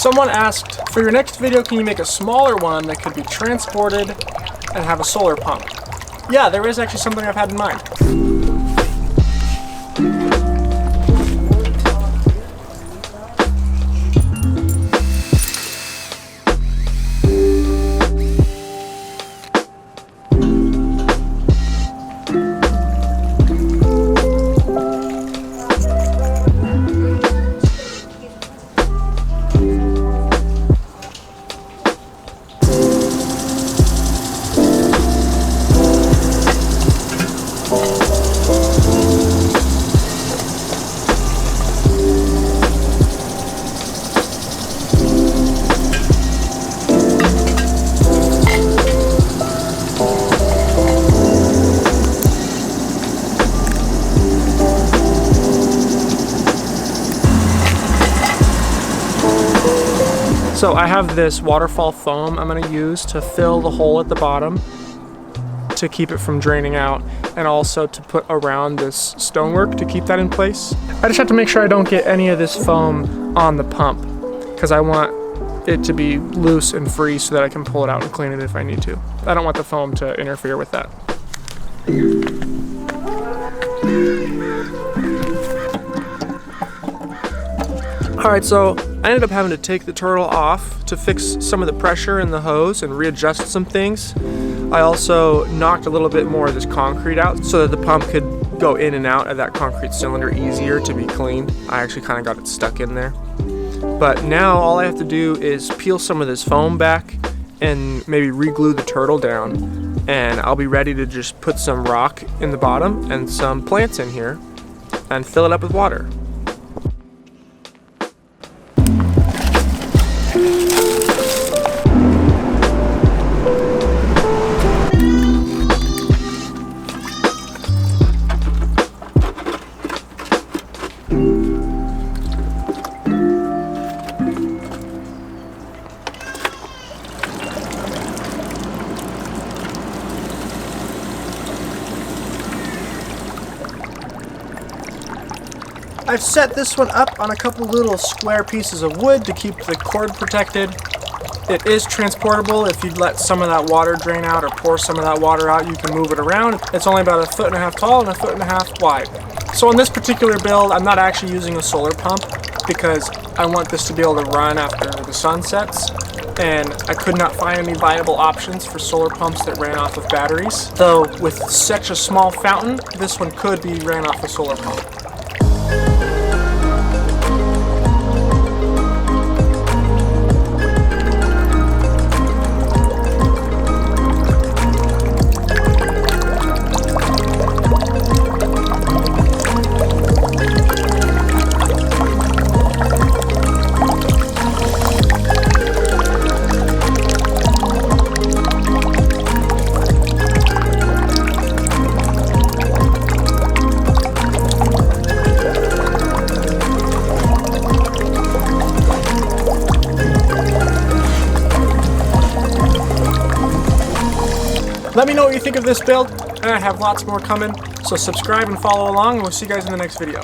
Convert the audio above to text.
Someone asked, for your next video, can you make a smaller one that could be transported and have a solar pump? Yeah, there is actually something I've had in mind. So I have this waterfall foam I'm going to use to fill the hole at the bottom to keep it from draining out, and also to put around this stonework to keep that in place. I just have to make sure I don't get any of this foam on the pump, because I want it to be loose and free so that I can pull it out and clean it if I need to. I don't want the foam to interfere with that. Alright, so I ended up having to take the turtle off to fix some of the pressure in the hose and readjust some things. I also knocked a little bit more of this concrete out so that the pump could go in and out of that concrete cylinder easier to be cleaned. I actually kind of got it stuck in there. But now all I have to do is peel some of this foam back and maybe re-glue the turtle down, and I'll be ready to just put some rock in the bottom and some plants in here and fill it up with water. I've set this one up on a couple little square pieces of wood to keep the cord protected. It is transportable. If you let some of that water drain out or pour some of that water out, you can move it around. It's only about 1.5 feet tall and 1.5 feet wide. So on this particular build, I'm not actually using a solar pump because I want this to be able to run after the sun sets, and I could not find any viable options for solar pumps that ran off of batteries. Though with such a small fountain, this one could be ran off a solar pump. Let me know what you think of this build, and I have lots more coming, so subscribe and follow along, and we'll see you guys in the next video.